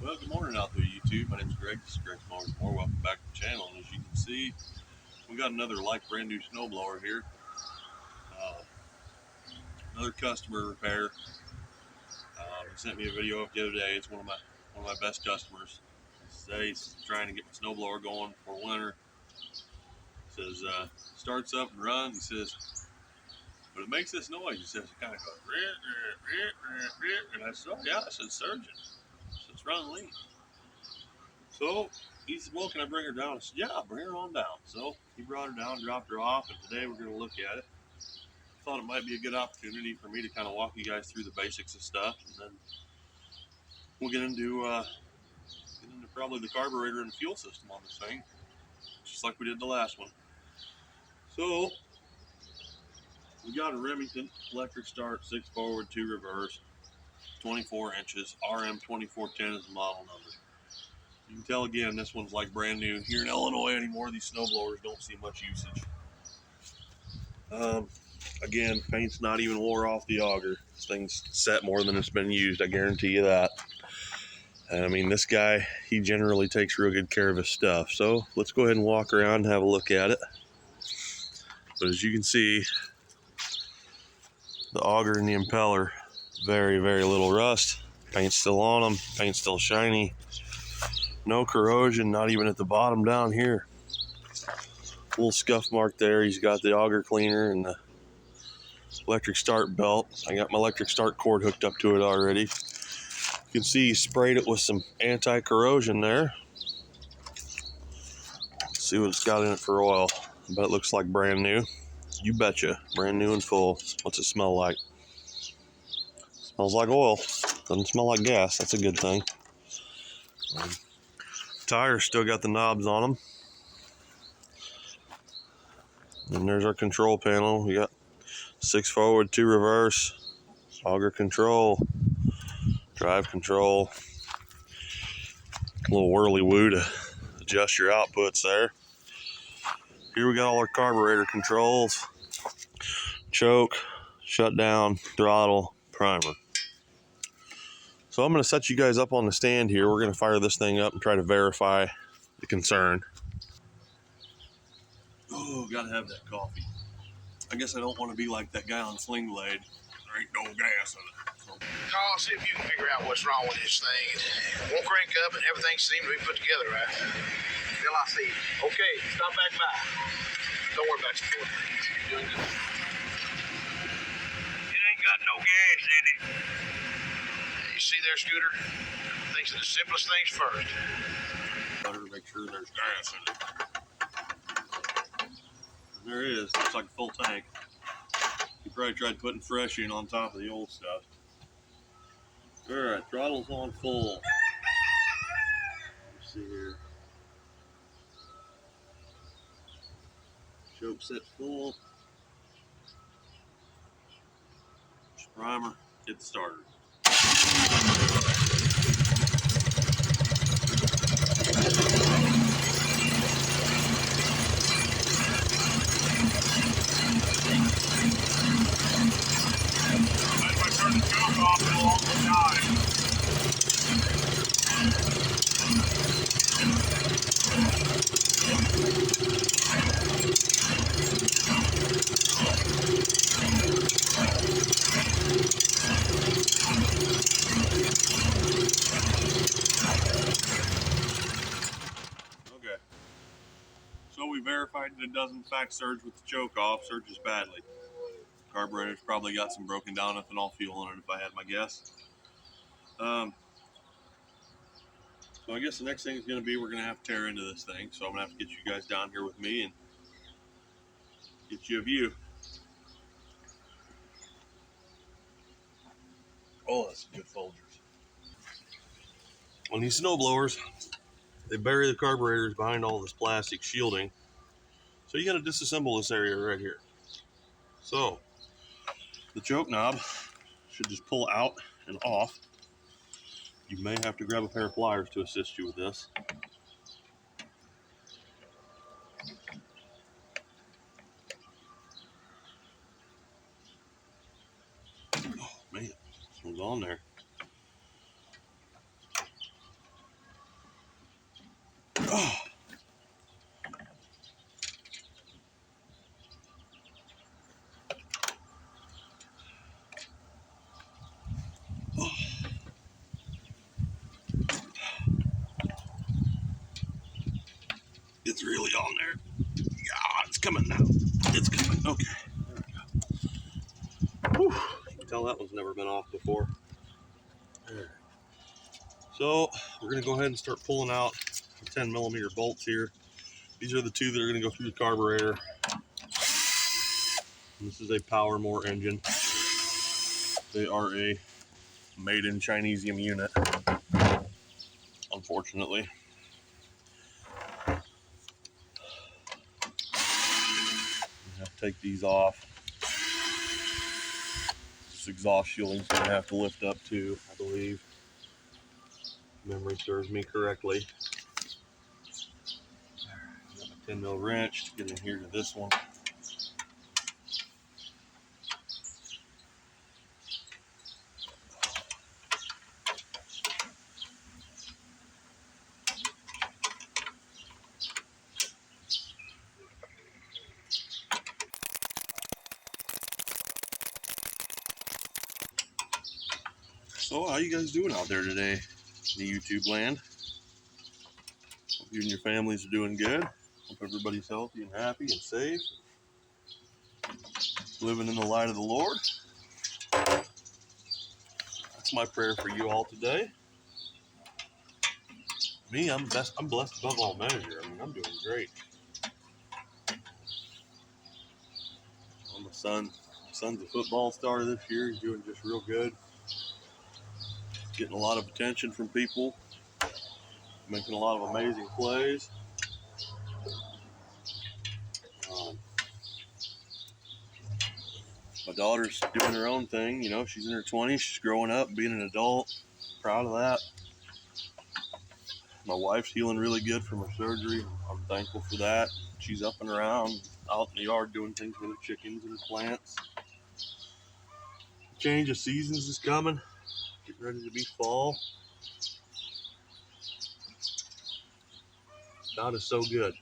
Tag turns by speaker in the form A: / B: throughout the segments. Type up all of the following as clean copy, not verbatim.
A: Well, good morning out there, YouTube. My name is Greg. This is Greg Mowers More. Welcome back to the channel. And as you can see, we got another brand new snowblower here. Another customer repair. He sent me a video of the other day. It's one of my best customers. Today he's trying to get my snowblower going for winter. He says starts up and runs. He says, but it makes this noise. He says it kind of goes, and I said, oh yeah, I said surgeon. So it's running lean. So he said, well, can I bring her down? I said, yeah, bring her on down. So he brought her down, dropped her off, and today we're going to look at it. Thought it might be a good opportunity for me to kind of walk you guys through the basics of stuff, and then we'll get into probably the carburetor and the fuel system on this thing, just like we did the last one. So we got a Remington electric start, 6 forward, 2 reverse, 24 inches, RM2410 is the model number. You can tell again, this one's like brand new. Here in Illinois anymore, these snowblowers don't see much usage. Again, paint's not even wore off the auger. This thing's set more than it's been used, I guarantee you that. And I mean, this guy, he generally takes real good care of his stuff. So let's go ahead and walk around and have a look at it. But as you can see, the auger and the impeller, very, very little rust. Paint's still on them, paint's still shiny. No corrosion, not even at the bottom down here. Little scuff mark there. He's got the auger cleaner and the electric start belt. I got my electric start cord hooked up to it already. You can see he sprayed it with some anti-corrosion there. Let's see what it's got in it for oil. I bet it looks like brand new. You betcha, brand new and full. What's it smell like? Smells like oil. Doesn't smell like gas. That's a good thing. Tires still got the knobs on them. And there's our control panel. We got 6 forward, 2 reverse, auger control, drive control, a little whirly woo to adjust your outputs there. Here we got all our carburetor controls, choke, shutdown, throttle, primer. So I'm going to set you guys up on the stand here. We're going to fire this thing up and try to verify the concern. Oh, gotta have that coffee. I guess I don't want to be like that guy on Sling Blade. There ain't no gas in it. So.
B: Call, see if you can figure out what's wrong with this thing. It won't crank up and everything seems to be put together right. Till I see it. Okay, stop back by. Don't worry about your foot. You're doing good. It ain't got no gas in it. You see there, Scooter? Thinks of the simplest things first.
A: Better to make sure there's gas in it. And there is. Looks like a full tank. You probably tried putting fresh in on top of the old stuff. Alright, throttle's on full. Let's see here. Choke set full. Primer, get started. If I turn the choke off, it'll also die. Okay. So we verified that it does in fact surge with the choke off, surges badly. Carburetor's probably got some broken down ethanol fuel in it if I had my guess. So I guess the next thing is going to be we're going to have to tear into this thing. So I'm going to have to get you guys down here with me and get you a view. Oh, that's good Folgers. On these snow blowers, they bury the carburetors behind all this plastic shielding. So you got to disassemble this area right here. So the choke knob should just pull out and off. You may have to grab a pair of pliers to assist you with this. Oh man, this one's on there. It's really on there. Yeah, it's coming now. It's coming. Okay. Whew. You can tell that one's never been off before. So we're going to go ahead and start pulling out the 10mm bolts here. These are the two that are going to go through the carburetor. This is a powermore engine. They are a made in Chinesium unit, unfortunately. I have to take these off. This exhaust shielding is going to have to lift up too, I believe. Memory serves me correctly. Got a 10mm wrench to get in here to this one. So how you guys doing out there today in the YouTube land? Hope you and your families are doing good. Hope everybody's healthy and happy and safe. Living in the light of the Lord. That's my prayer for you all today. Me, I'm blessed above all measure. I mean, I'm doing great. My son's a football star this year. He's doing just real good. Getting a lot of attention from people. Making a lot of amazing plays. My daughter's doing her own thing. You know, she's in her 20s. She's growing up, being an adult. Proud of that. My wife's healing really good from her surgery. I'm thankful for that. She's up and around, out in the yard doing things with her chickens and her plants. Change of seasons is coming. Getting ready to be fall. God is so good.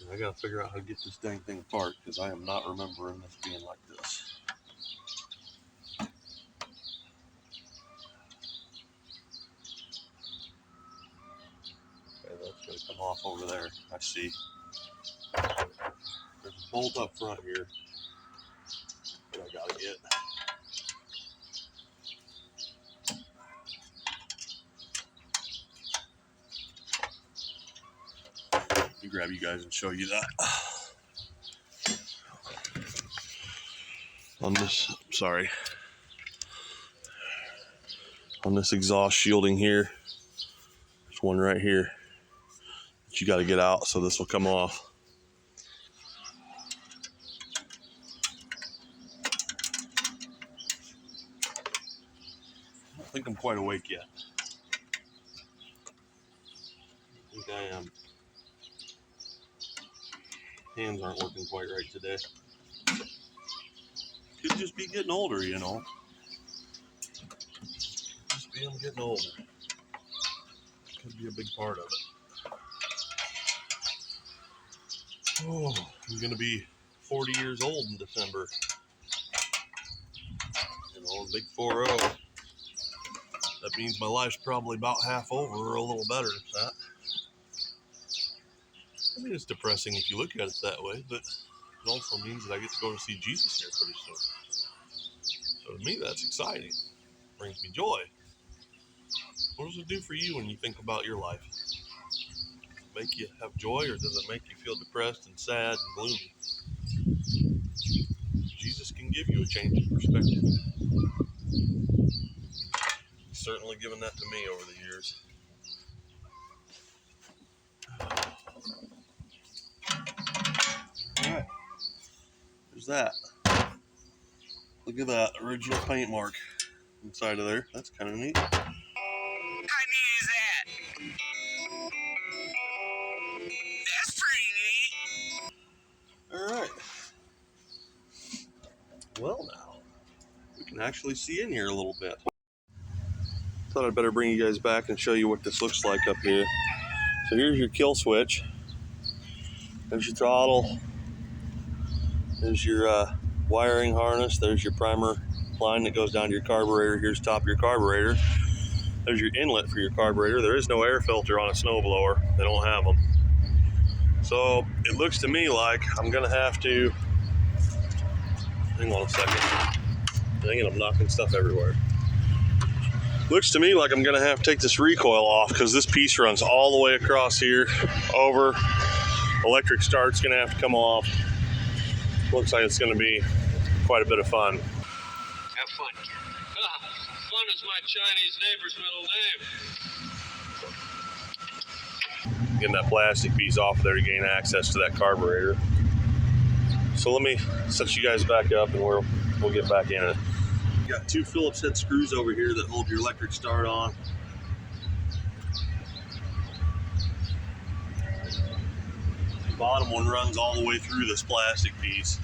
A: And I gotta figure out how to get this dang thing apart because I am not remembering this being like this. Okay, that's gonna come off over there. I see. There's a bolt up front here that I gotta get. Let me grab you guys and show you that. On this exhaust shielding here, there's one right here that you got to get out so this will come off. I don't think I'm quite awake yet. I think I am. Hands aren't working quite right today. Could just be getting older, you know. Just be I'm getting older. Could be a big part of it. Oh, I'm gonna be 40 years old in December. You know, a big 4-0. That means my life's probably about half over or a little better than that. I mean, it's depressing if you look at it that way, but it also means that I get to go to see Jesus here pretty soon. So to me, that's exciting. It brings me joy. What does it do for you when you think about your life? Does it make you have joy, or does it make you feel depressed and sad and gloomy? Jesus can give you a change of perspective. He's certainly given that to me over the years. All right, there's that. Look at that original paint mark inside of there. That's kind of neat.
B: How neat is that? That's pretty neat.
A: All right. Well, now we can actually see in here a little bit. Thought I'd better bring you guys back and show you what this looks like up here. So here's your kill switch. There's your throttle. There's your wiring harness. There's your primer line that goes down to your carburetor. Here's the top of your carburetor. There's your inlet for your carburetor. There is no air filter on a snowblower. They don't have them. So it looks to me like I'm gonna have to, hang on a second. Dang it, I'm knocking stuff everywhere. Looks to me like I'm gonna have to take this recoil off because this piece runs all the way across here, over. Electric start's gonna have to come off. Looks like it's gonna be quite a bit of fun.
B: Have fun.
A: Fun is my Chinese neighbor's middle name. Getting that plastic piece off of there to gain access to that carburetor. So let me set you guys back up and we'll get back in it. You got two Phillips head screws over here that hold your electric start on. The bottom one runs all the way through this plastic piece.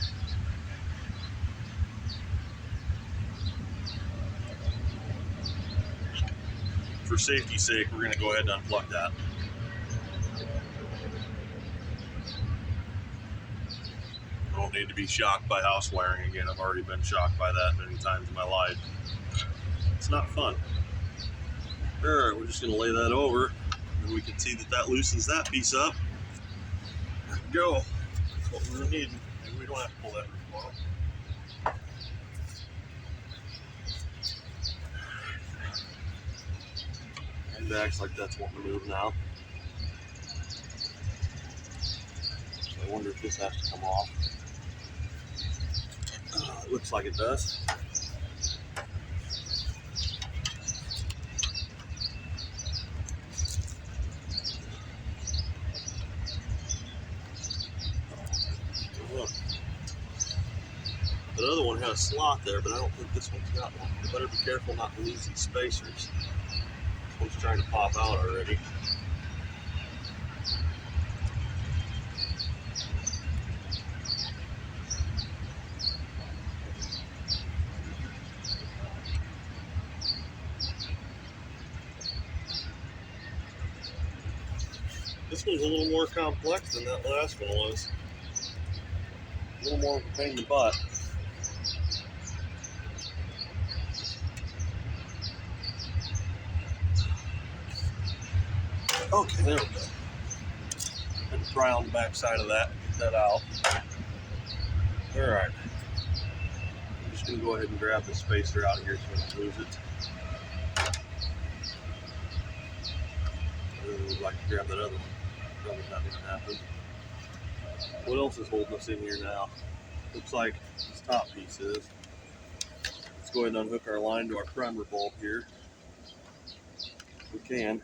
A: For safety's sake, we're going to go ahead and unplug that. I don't need to be shocked by house wiring again. I've already been shocked by that many times in my life. It's not fun. Alright, we're just going to lay that over, and we can see that that loosens that piece up. There we go. That's what we're needing. Maybe we don't have to pull that roof off. It acts like that's wanting to move now. So I wonder if this has to come off. It looks like it does. Look. The other one had a slot there, but I don't think this one's got one. You better be careful not to lose these spacers. This one's trying to pop out already. This one's a little more complex than that last one was. A little more of a pain in the butt. Okay, there we go. And try on the back side of that, get that out. Alright. I'm just going to go ahead and grab the spacer out of here so I don't lose it. I would like to grab that other one. Probably not going to happen. What else is holding us in here now? Looks like this top piece is. Let's go ahead and unhook our line to our primer bulb here. If we can.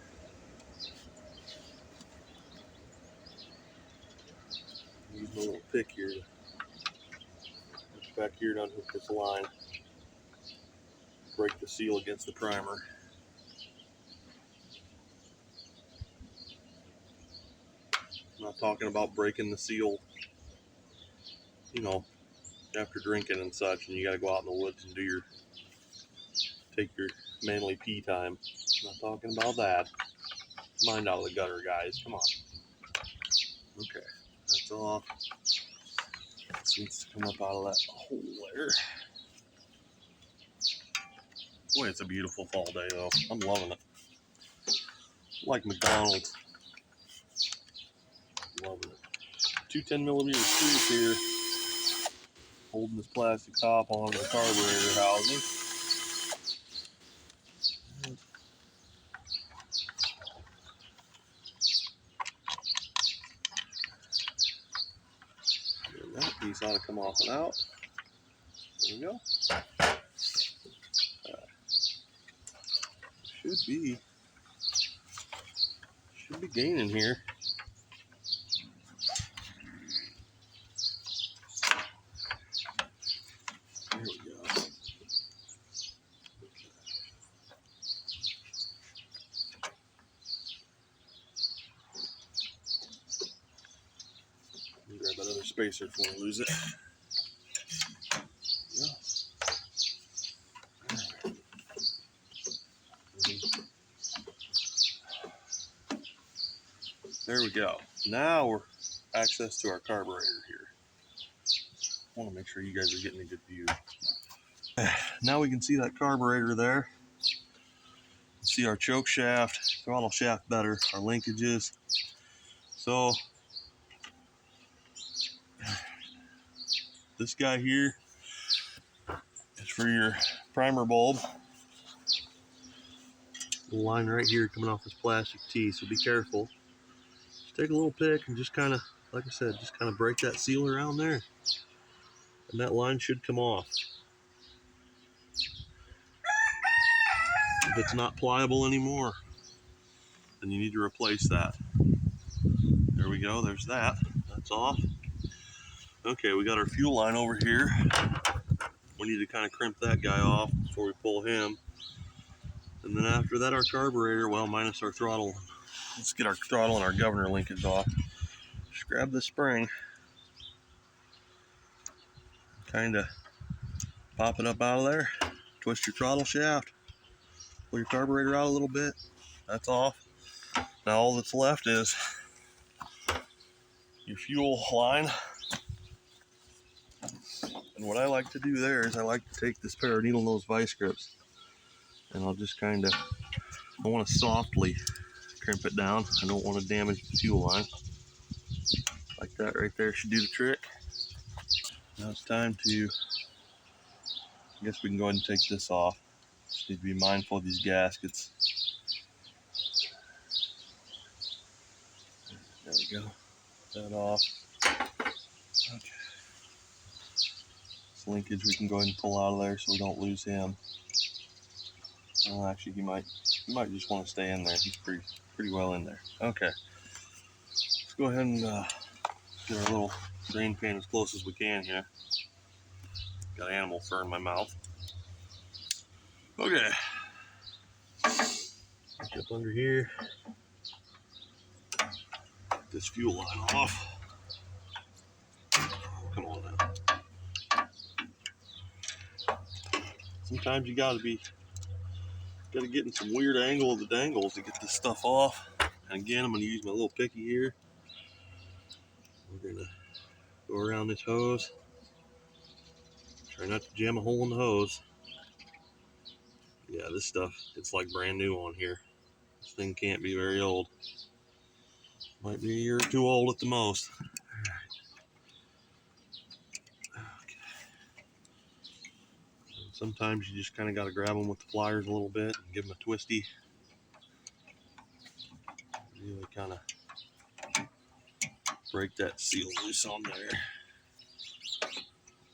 A: Use my little pick here to push back here to unhook this line. Break the seal against the primer. I'm not talking about breaking the seal, you know, after drinking and such, and you got to go out in the woods and take your manly pee time. I'm not talking about that. Mind out of the gutter, guys. Come on. Okay, that's off. This needs to come up out of that hole there. Boy, it's a beautiful fall day, though. I'm loving it. Like McDonald's. Loving it. Two 10mm screws here, holding this plastic top on the carburetor housing. And that piece ought to come off and out. There we go. Should be gaining here. There we go. Grab that other spacer before we lose it. Yeah. There we go. Now we're access to our carburetor here. I want to make sure you guys are getting a good view. Now we can see that carburetor there. See our choke shaft, throttle shaft better, our linkages. So this guy here is for your primer bulb. The line right here coming off this plastic tee, so be careful. Just take a little pick and just kind of, like I said, just kind of break that seal around there. And that line should come off. If it's not pliable anymore, then you need to replace that. There we go, there's that. That's off. Okay, we got our fuel line over here. We need to kind of crimp that guy off before we pull him. And then after that, our carburetor, well, minus our throttle. Let's get our throttle and our governor linkage off. Just grab the spring, kind of pop it up out of there, twist your throttle shaft, pull your carburetor out a little bit. That's off. Now all that's left is your fuel line. And what I like to do there is I like to take this pair of needle nose vice grips and I'll just kind of, I want to softly crimp it down. I don't want to damage the fuel line. Like that right there should do the trick. Now it's time to, I guess we can go ahead and take this off. Just need to be mindful of these gaskets. There we go. That off. Okay. This linkage we can go ahead and pull out of there so we don't lose him. Well, actually, he might just want to stay in there. He's pretty well in there. Okay. Let's go ahead and get our little drain pan as close as we can here. Got animal fur in my mouth. Okay. Get up under here. Get this fuel line off. Come on now. Sometimes you gotta get in some weird angle of the dangles to get this stuff off. And again, I'm gonna use my little picky here. We're gonna go around this hose. Try not to jam a hole in the hose. Yeah, this stuff, it's like brand new on here. This thing can't be very old. Might be a year or two old at the most. Okay. And sometimes you just kind of got to grab them with the pliers a little bit and give them a twisty. Really kind of break that seal loose on there.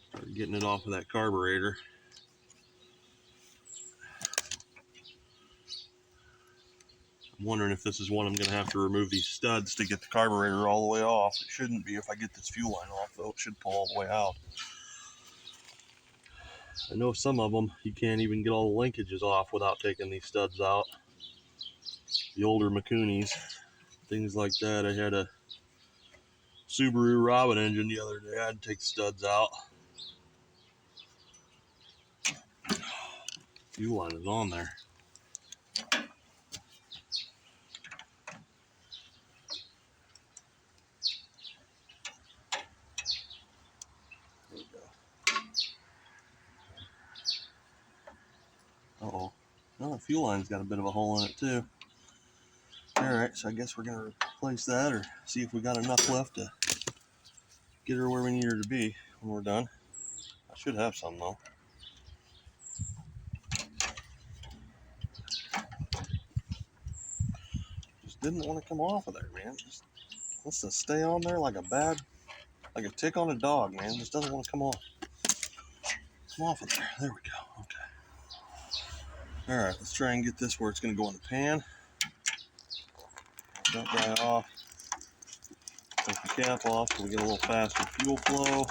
A: Start getting it off of that carburetor. I'm wondering if this is one I'm going to have to remove these studs to get the carburetor all the way off. It shouldn't be if I get this fuel line off, though. It should pull all the way out. I know some of them, you can't even get all the linkages off without taking these studs out. The older Makunis, things like that. I had a Subaru Robin engine the other day. I had to take the studs out. Fuel line is on there. There we go. Uh-oh. Well, the fuel line's got a bit of a hole in it too. Alright, so I guess we're going to replace that or see if we got enough left to get her where we need her to be when we're done. I should have some though. Just didn't want to come off of there, man. Just wants to stay on there like a tick on a dog, man. Just doesn't want to come off. Come off of there. There we go. Okay. Alright, let's try and get this where it's going to go in the pan. That guy off. Take the cap off so we get a little faster fuel flow.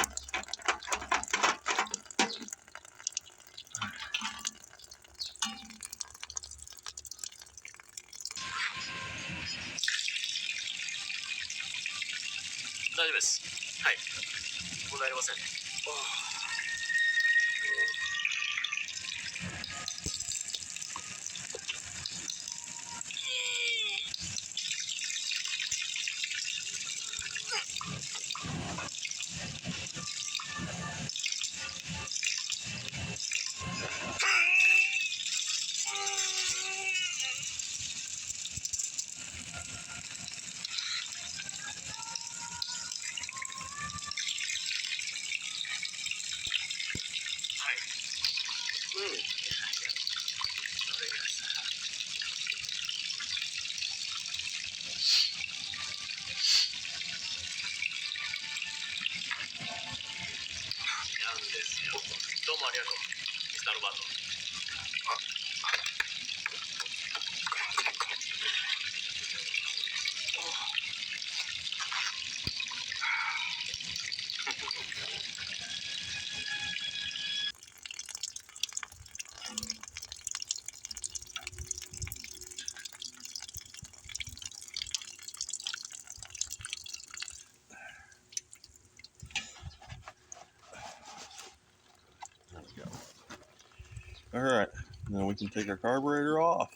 A: All right, now we can take our carburetor off.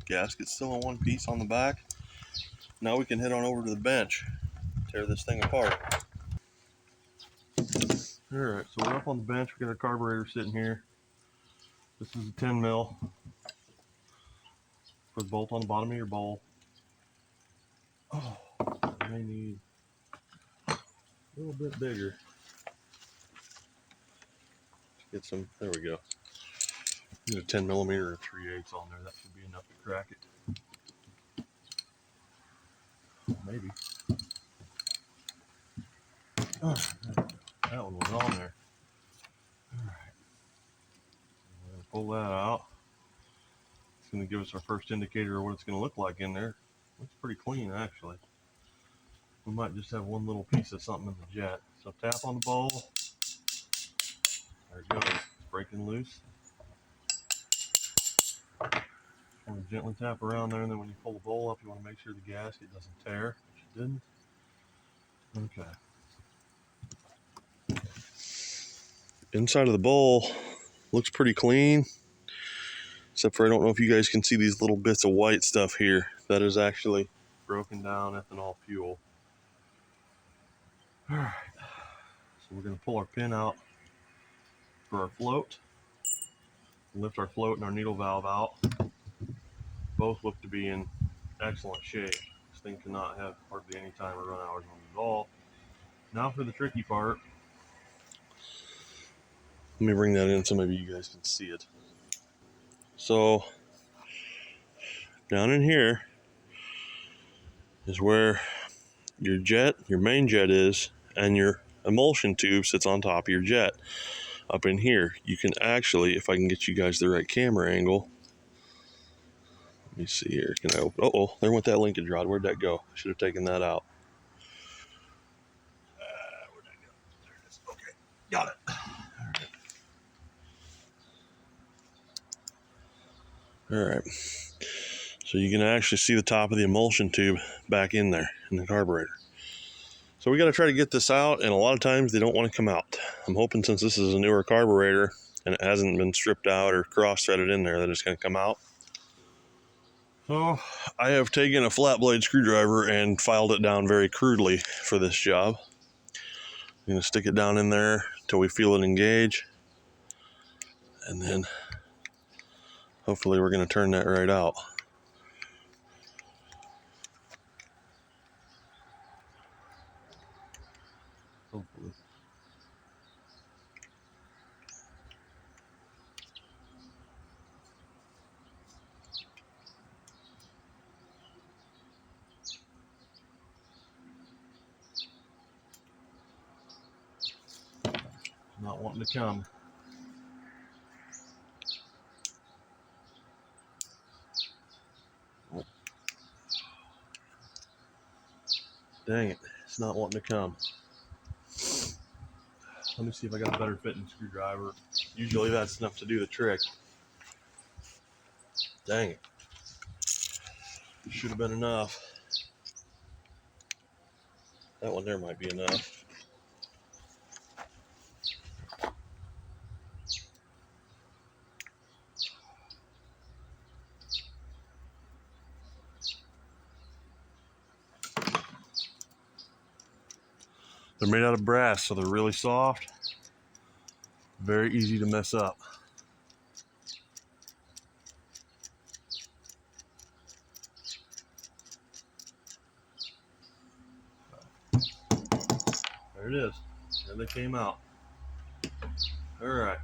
A: Gasket's still in one piece on the back. Now we can head on over to the bench, tear this thing apart. All right, so we're up on the bench. We got our carburetor sitting here. This is a 10 mil for the bolt on the bottom of your bowl. Oh, I may need a little bit bigger. Get some, there we go. Get a 10 millimeter or 3/8 on there. That should be enough to crack it. Maybe. Oh, that one was on there. All right. We're going to pull that out. It's going to give us our first indicator of what it's going to look like in there. Looks pretty clean, actually. We might just have one little piece of something in the jet. So tap on the bowl. There it goes. It's breaking loose. Want to gently tap around there, and then when you pull the bowl up, you want to make sure the gasket doesn't tear, which it didn't. Okay. Inside of the bowl looks pretty clean, except for I don't know if you guys can see these little bits of white stuff here. That is actually broken down ethanol fuel. All right, so we're going to pull our pin out for our float, lift our float and our needle valve out. Both look to be in excellent shape. This thing cannot have hardly any time or run hours on it at all. Now for the tricky part. Let me bring that in so maybe you guys can see it. So down in here is where your jet, your main jet is, and your emulsion tube sits on top of your jet. Up in here, you can actually, if I can get you guys the right camera angle. Let me see here. Can I open? Uh-oh, there went that linkage rod. Where'd that go? I should have taken that out. Where'd that go? There it is. Okay, got it. All right. So you can actually see the top of the emulsion tube back in there in the carburetor. So we got to try to get this out, and a lot of times they don't want to come out. I'm hoping since this is a newer carburetor and it hasn't been stripped out or cross-threaded in there that it's going to come out. So I have taken a flat blade screwdriver and filed it down very crudely for this job. I'm going to stick it down in there until we feel it engage, and then hopefully we're going to turn that right out. Hopefully. Not wanting to come. Oh. Dang it, it's not wanting to come. Let me see if I got a better fitting screwdriver. Usually that's enough to do the trick. Dang it. Should have been enough. That one there might be enough. They're made out of brass, so they're really soft. Very easy to mess up. There it is. There they came out. All right.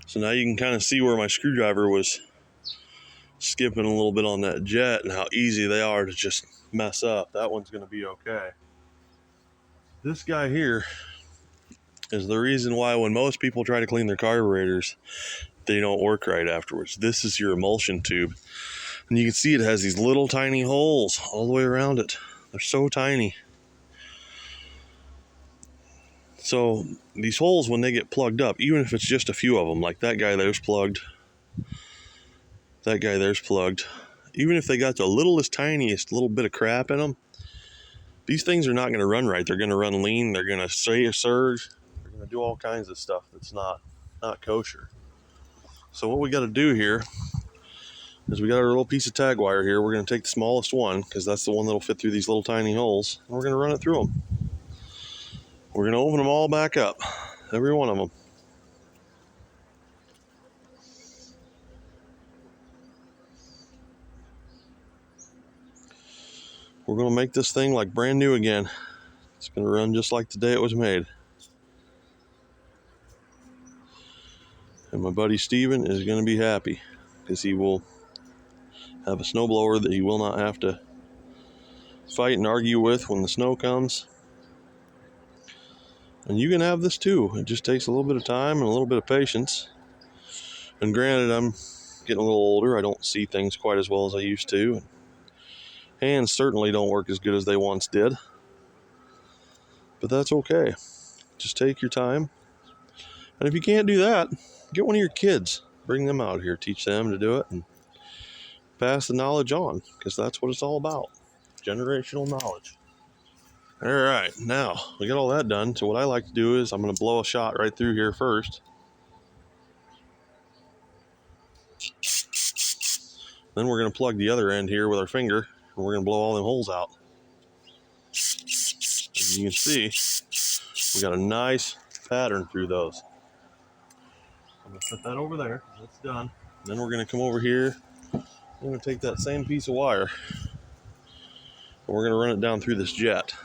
A: So now you can kind of see where my screwdriver was skipping a little bit on that jet and how easy they are to just mess up. That one's going to be okay. This guy here is the reason why when most people try to clean their carburetors, they don't work right afterwards. This is your emulsion tube. And you can see it has these little tiny holes all the way around it. They're so tiny. So these holes, when they get plugged up, even if it's just a few of them, like that guy there's plugged, that guy there's plugged, even if they got the littlest, tiniest little bit of crap in them, these things are not going to run right. They're going to run lean. They're going to surge. They're going to do all kinds of stuff that's not not kosher. So what we got to do here is we got our little piece of tag wire here. We're going to take the smallest one because that's the one that'll fit through these little tiny holes. And we're going to run it through them. We're going to open them all back up, every one of them. We're going to make this thing like brand new again. It's going to run just like the day it was made. And my buddy Steven is going to be happy because he will have a snowblower that he will not have to fight and argue with when the snow comes. And you can have this too. It just takes a little bit of time and a little bit of patience. And granted, I'm getting a little older. I don't see things quite as well as I used to. Hands certainly don't work as good as they once did. But that's okay. Just take your time. And if you can't do that, get one of your kids. Bring them out here. Teach them to do it and pass the knowledge on. Because that's what it's all about. Generational knowledge. All right, now we got all that done. So what I like to do is I'm going to blow a shot right through here first. Then we're going to plug the other end here with our finger, and we're going to blow all them holes out. As you can see, we got a nice pattern through those. I'm going to put that over there. That's done. Then we're going to come over here. We're going to take that same piece of wire, and we're going to run it down through this jet.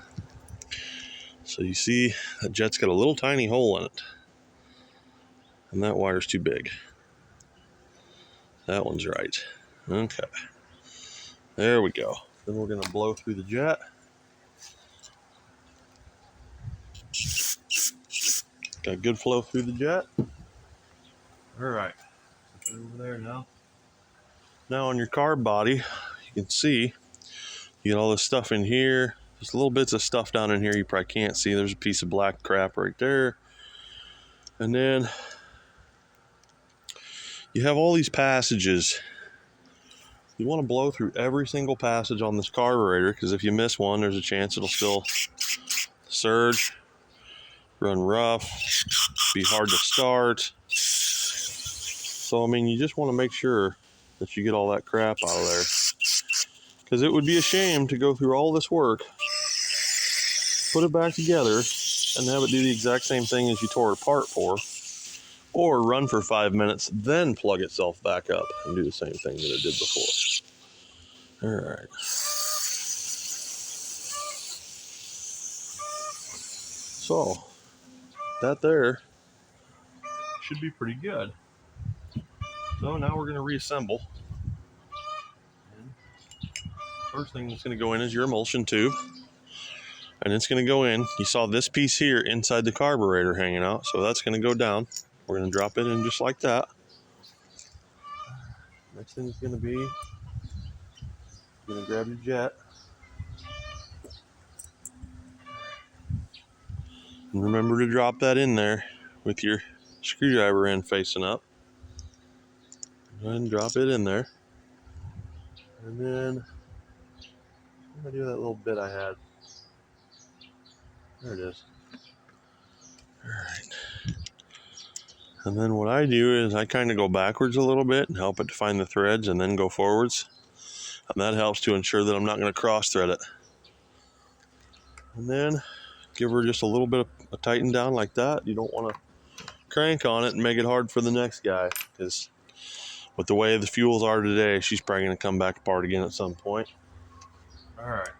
A: So you see that jet's got a little tiny hole in it, and that wire's too big. That one's right. Okay. There we go. Then we're going to blow through the jet. Got good flow through the jet. All right. Put it over there now. Now on your carb body, you can see you got all this stuff in here. There's little bits of stuff down in here you probably can't see. There's a piece of black crap right there. And then you have all these passages. You want to blow through every single passage on this carburetor because if you miss one, there's a chance it'll still surge, run rough, be hard to start. So, I mean, you just want to make sure that you get all that crap out of there. Because it would be a shame to go through all this work, put it back together, and have it do the exact same thing as you tore it apart for. Or run for 5 minutes, then plug itself back up and do the same thing that it did before. All right. So, that there should be pretty good. So now we're going to reassemble. First thing that's going to go in is your emulsion tube. And it's going to go in. You saw this piece here inside the carburetor hanging out. So that's going to go down. We're going to drop it in just like that. Next thing is going to be, you're going to grab your jet. And remember to drop that in there with your screwdriver end facing up. Go ahead and drop it in there. And then I'm going to do that little bit I had. There it is. All right. And then what I do is I kind of go backwards a little bit and help it to find the threads and then go forwards. And that helps to ensure that I'm not going to cross thread it. And then give her just a little bit of a tighten down like that. You don't want to crank on it and make it hard for the next guy, because with the way the fuels are today, she's probably going to come back apart again at some point. All right.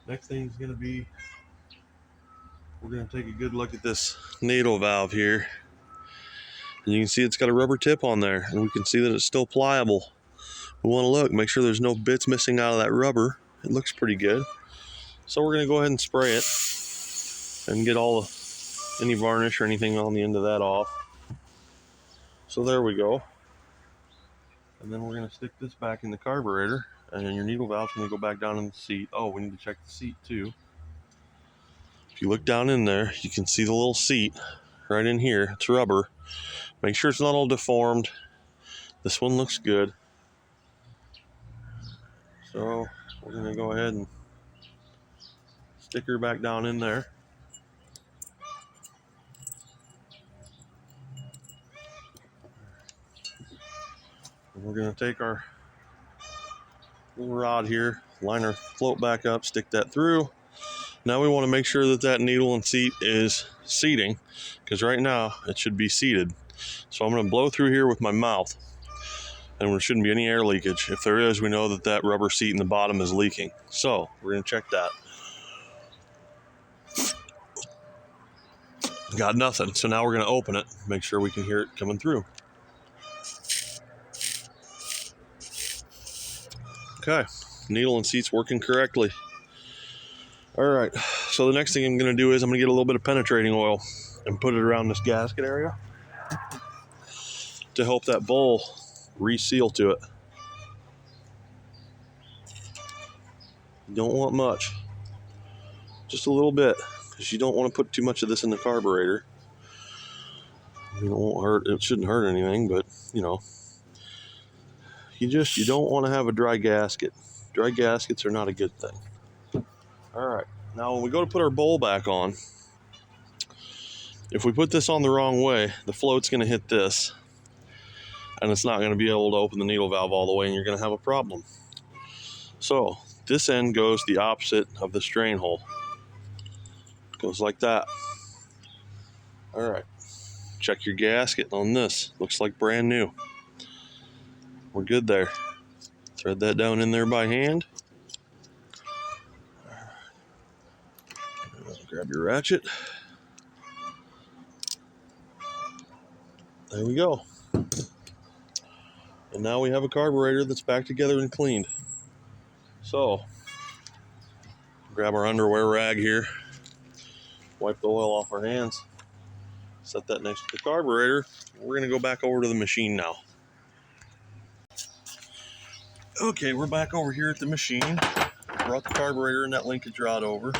A: Next thing is going to be, we're going to take a good look at this needle valve here. And you can see it's got a rubber tip on there, and we can see that it's still pliable. We want to look, make sure there's no bits missing out of that rubber. It looks pretty good. So we're going to go ahead and spray it and get all any varnish or anything on the end of that off. So there we go. And then we're going to stick this back in the carburetor, and then your needle valve's going to go back down in the seat. Oh, we need to check the seat too. If you look down in there, you can see the little seat right in here. It's rubber. Make sure it's not all deformed. This one looks good. So we're going to go ahead and stick her back down in there. And we're going to take our little rod here, line our float back up, stick that through. Now we want to make sure that that needle and seat is seating, because right now it should be seated. So I'm going to blow through here with my mouth, and there shouldn't be any air leakage. If there is, we know that that rubber seat in the bottom is leaking. So we're going to check that. Got nothing. So now we're going to open it, make sure we can hear it coming through. Okay, needle and seat's working correctly. All right, so the next thing I'm going to do is I'm going to get a little bit of penetrating oil and put it around this gasket area to help that bowl reseal to it. You don't want much, just a little bit, because you don't want to put too much of this in the carburetor. It won't hurt. It shouldn't hurt anything, but you know, you don't want to have a dry gasket. Dry gaskets are not a good thing. All right, now when we go to put our bowl back on, if we put this on the wrong way, the float's going to hit this, and it's not going to be able to open the needle valve all the way, and you're going to have a problem. So this end goes the opposite of the strain hole. Goes like that. All right, check your gasket on this. Looks like brand new. We're good there. Thread that down in there by hand. Grab your ratchet. There we go. And now we have a carburetor that's back together and cleaned. So, grab our underwear rag here, wipe the oil off our hands, set that next to the carburetor. We're going to go back over to the machine now. Okay, we're back over here at the machine. Brought the carburetor and that linkage rod over.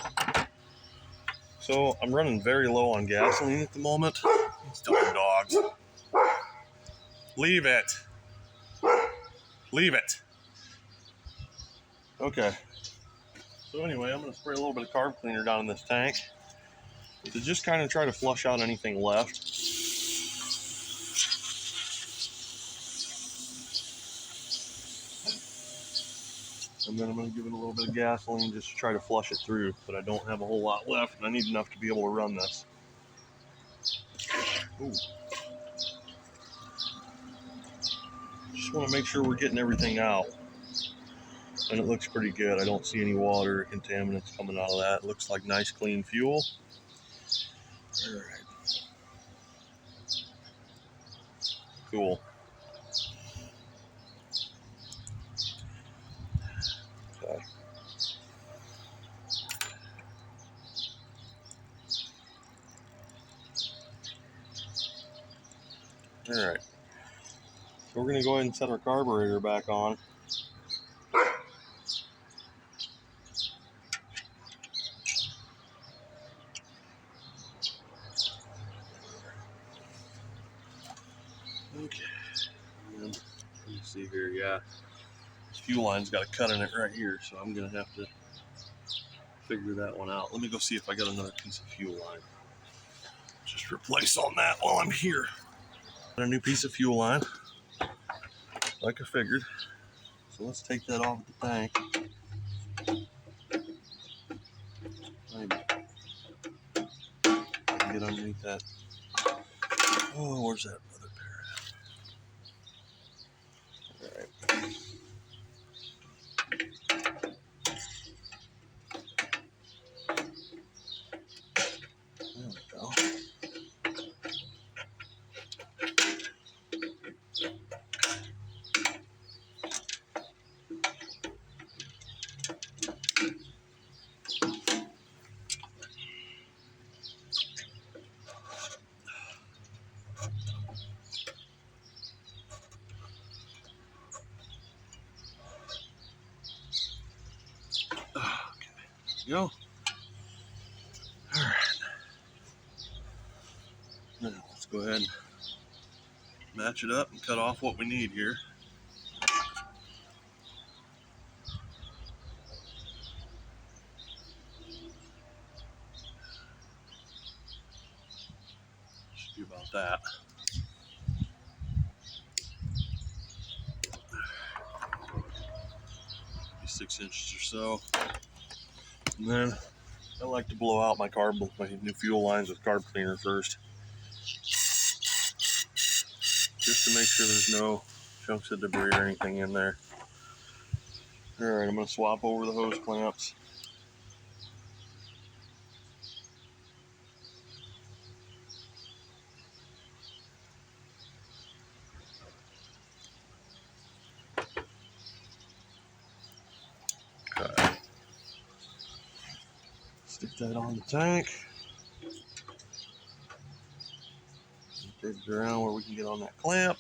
A: So I'm running very low on gasoline at the moment. These darn dogs. Leave it. Leave it. Okay. So anyway, I'm going to spray a little bit of carb cleaner down in this tank to just kind of try to flush out anything left. And then I'm going to give it a little bit of gasoline just to try to flush it through, but I don't have a whole lot left, and I need enough to be able to run this. Ooh. Just want to make sure we're getting everything out. And it looks pretty good. I don't see any water or contaminants coming out of that. It looks like nice clean fuel. All right. Cool. Okay. All right. So we're going to go ahead and set our carburetor back on. Okay. And let me see here. Yeah. This fuel line's got a cut in it right here, so I'm going to have to figure that one out. Let me go see if I got another piece of fuel line. Just replace on that while I'm here. Got a new piece of fuel line, like I figured. So let's take that off the tank. Maybe I can get underneath that. Oh, where's that other pair at? All right. There we go. Go. All right. Now let's go ahead and match it up and cut off what we need here. Should be about that. 6 inches or so. And then I like to blow out my new fuel lines with carb cleaner first, just to make sure there's no chunks of debris or anything in there. All right, I'm going to swap over the hose clamps. Okay. Stick that on the tank. Take it around where we can get on that clamp.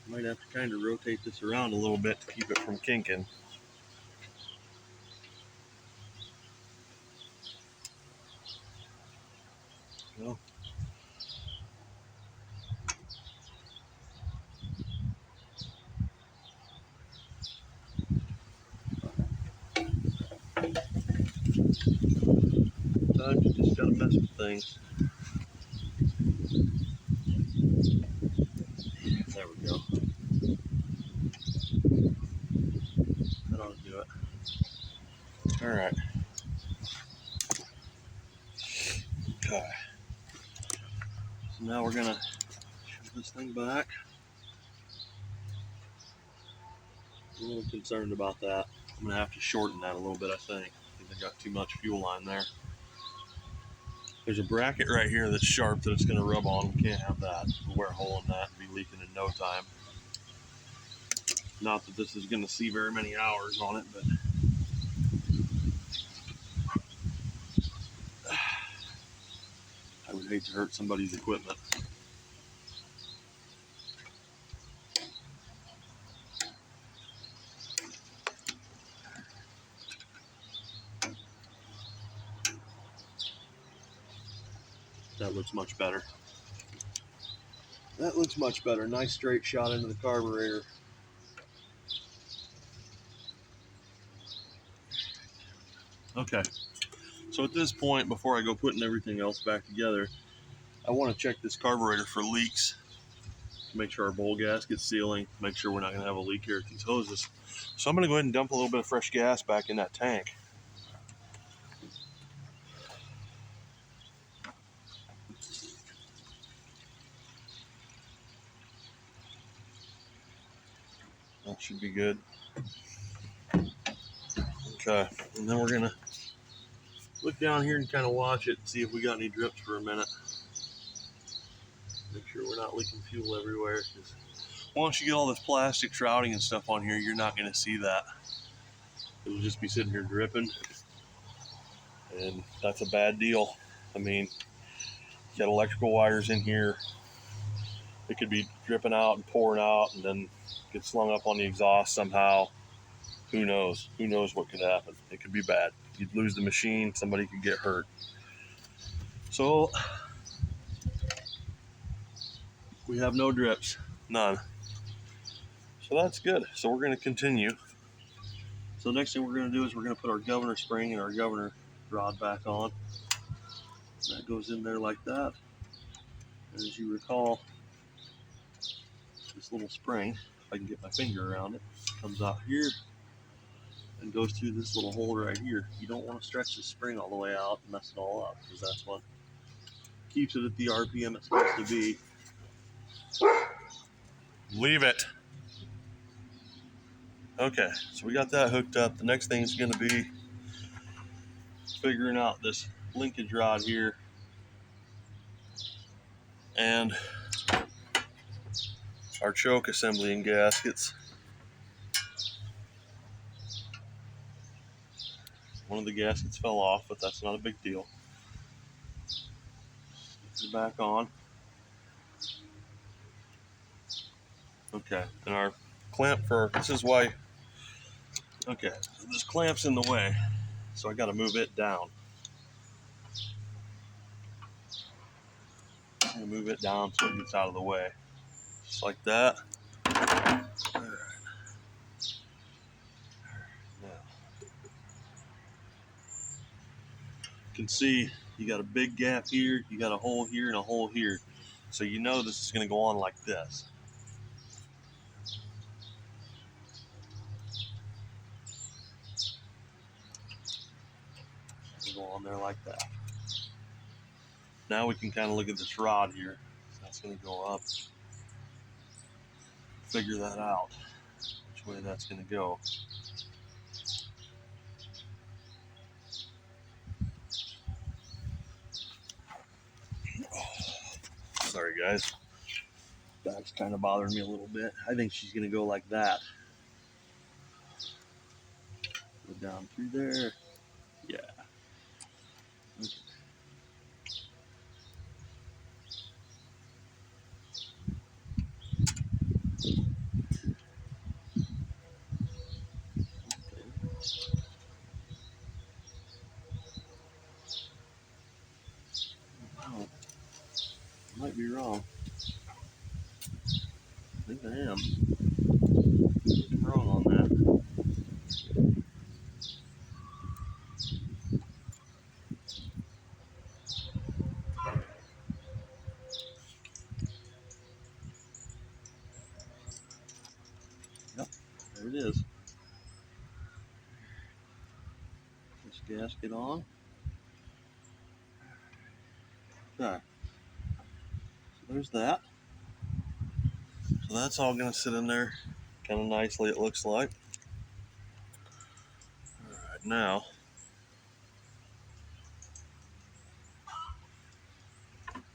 A: Might have to kind of rotate this around a little bit to keep it from kinking. Well, sometimes you just gotta mess with things. There we go. That ought to do it. All right. Okay. So now we're gonna shove this thing back. I'm a little concerned about that. I'm gonna have to shorten that a little bit, I think. I got too much fuel line there. There's a bracket right here that's sharp that it's gonna rub on. We can't have that. We'll wear a hole in that and be leaking in no time. Not that this is gonna see very many hours on it, but I would hate to hurt somebody's equipment. That looks much better. That looks much better. Nice straight shot into the carburetor. Okay. So at this point, before I go putting everything else back together, I want to check this carburetor for leaks. Make sure our bowl gasket's sealing. Make sure we're not going to have a leak here at these hoses. So I'm going to go ahead and dump a little bit of fresh gas back in that tank. That should be good. Okay, and then we're gonna look down here and kind of watch it and see if we got any drips for a minute. Make sure we're not leaking fuel everywhere, because once you get all this plastic shrouding and stuff on here, you're not gonna see that. It'll just be sitting here dripping, and that's a bad deal. I mean, you got electrical wires in here. It could be dripping out and pouring out and then get slung up on the exhaust somehow. Who knows? Who knows what could happen? It could be bad. You'd lose the machine. Somebody could get hurt. So we have no drips. None. So that's good. So we're going to continue. So next thing we're going to do is we're going to put our governor spring and our governor rod back on. That goes in there like that. And as you recall, this little spring, if I can get my finger around it, comes out here and goes through this little hole right here. You don't want to stretch the spring all the way out and mess it all up, because that's what keeps it at the RPM it's supposed to be. Leave it. Okay, so we got that hooked up. The next thing is going to be figuring out this linkage rod here and our choke assembly and gaskets. One of the gaskets fell off, but that's not a big deal. Put it back on. Okay, and our clamp for, this is why, okay, this clamp's in the way, so I got to move it down. I'm gonna move it down so it gets out of the way. Just like that. All right. Now, you can see you got a big gap here, you got a hole here and a hole here. So you know this is gonna go on like this. Go on there like that. Now we can kind of look at this rod here. So that's gonna go up. Figure that out, which way that's gonna go. Sorry guys, back's kind of bothering me a little bit. I think she's gonna go like that. Go down through there. Yeah. Okay. Wow. I might be wrong. I think I am. I'm wrong on that. Yep, there it is. This gasket on. Okay. So there's that. So that's all gonna sit in there kind of nicely, it looks like. All right, now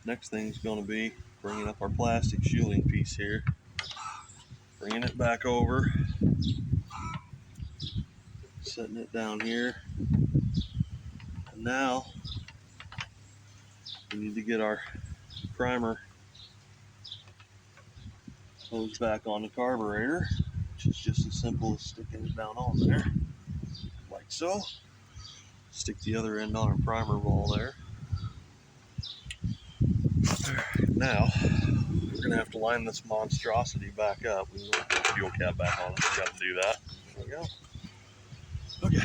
A: next thing is going to be bringing up our plastic shielding piece here, bringing it back over, setting it down here, and now we need to get our primer hose back on the carburetor, which is just as simple as sticking it down on there, like so. Stick the other end on our primer ball there. Now, we're going to have to line this monstrosity back up. We will put the fuel cap back on. We got to do that. There we go. Okay.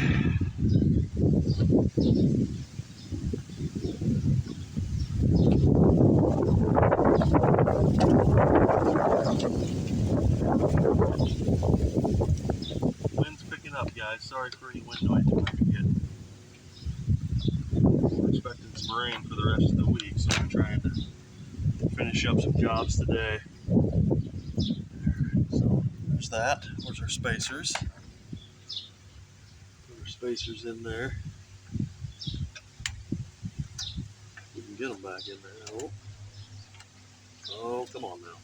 A: Wind's picking up, guys. Sorry for any wind noise you might be getting. We're expecting some rain for the rest of the week, so we're trying to finish up some jobs today. So there's that. There's our spacers. Put our spacers in there. We can get them back in there. Oh, come on now.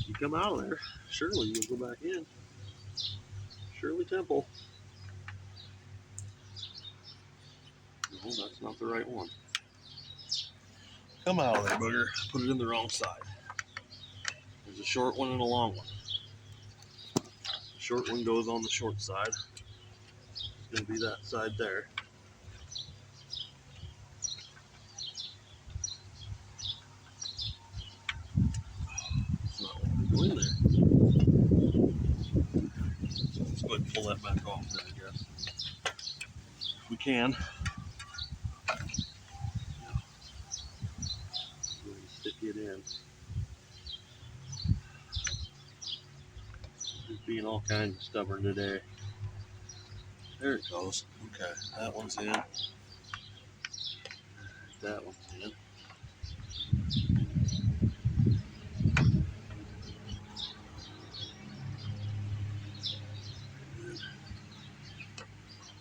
A: You come out of there. Surely you'll go back in. Shirley Temple. No, that's not the right one. Come out of there, booger. Put it in the wrong side. There's a short one and a long one. The short one goes on the short side. It's going to be that side there. It's not wanting to go in there. So let's go ahead and pull that back off there, I guess. If we can. Stick it in. Just being all kinds of stubborn today. There it goes. Okay, that one's in. That one's in.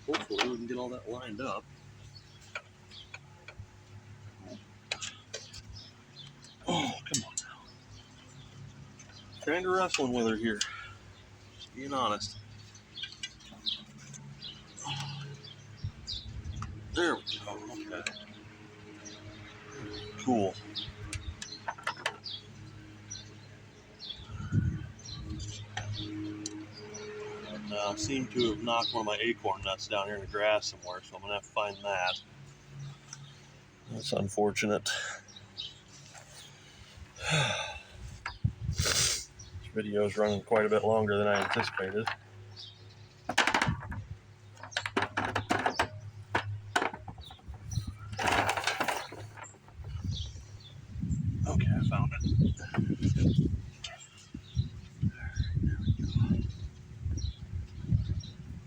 A: Hopefully we can get all that lined up. Oh, come on now. Kind of wrestling with her here. Just being honest. There we go. Okay. Cool. And seem to have knocked one of my acorn nuts down here in the grass somewhere, so I'm gonna have to find that. That's unfortunate. This video is running quite a bit longer than I anticipated. Okay, I found it.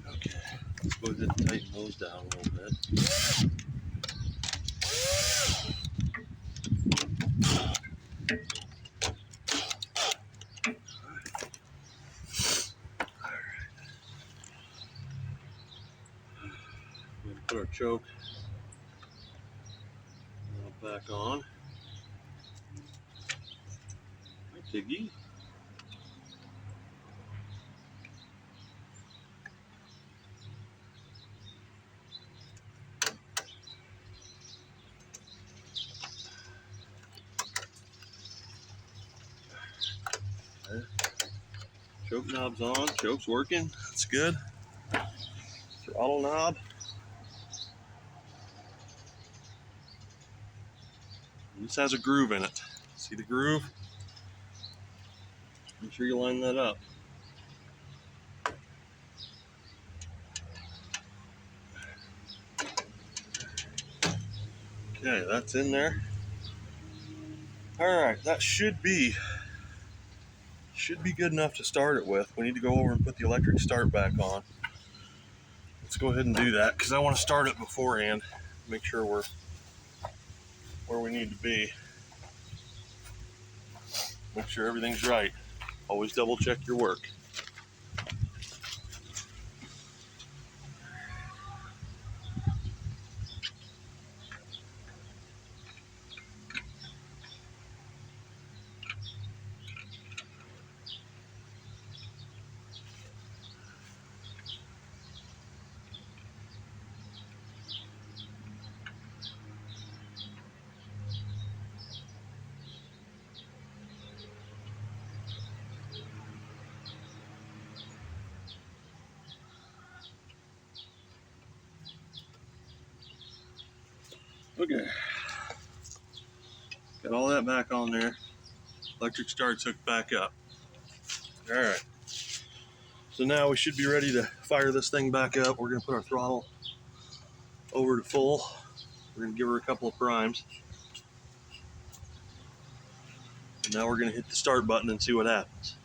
A: Okay, let's go ahead and tighten those down a little bit. We're going to put our choke back on. Hi, Tiggy. Okay. Choke knob's on. Choke's working. That's good. Throttle knob. This has a groove in it. See the groove? Make sure you line that up. Okay, that's in there. Alright, that should be good enough to start it with. We need to go over and put the electric start back on. Let's go ahead and do that because I want to start it beforehand. Make sure we're where we need to be. Make sure everything's right. Always double check your work. Okay. Got all that back on there. Electric start's hooked back up. Alright. So now we should be ready to fire this thing back up. We're going to put our throttle over to full. We're going to give her a couple of primes. And now we're going to hit the start button and see what happens.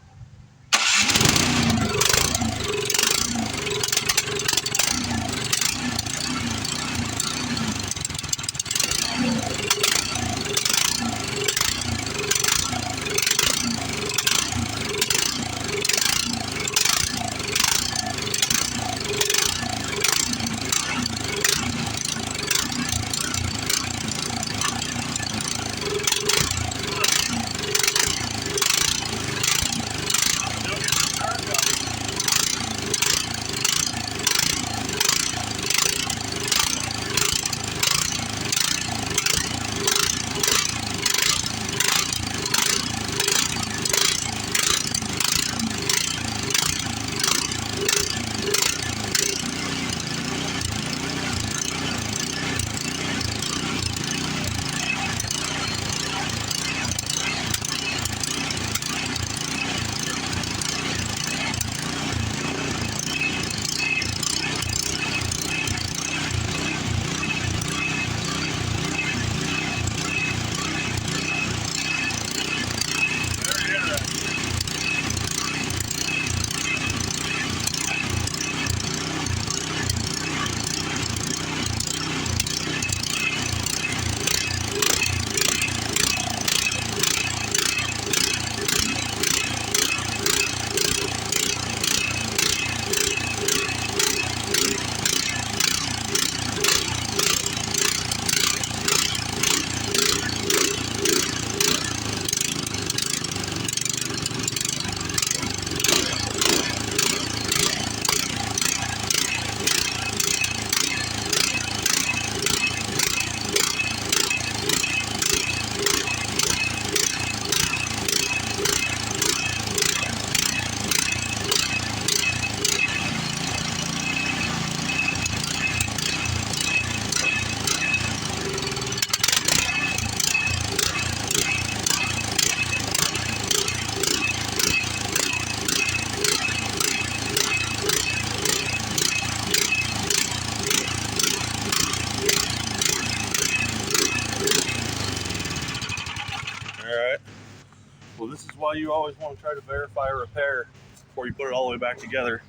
A: this is why you always want to try to verify a repair before you put it all the way back together.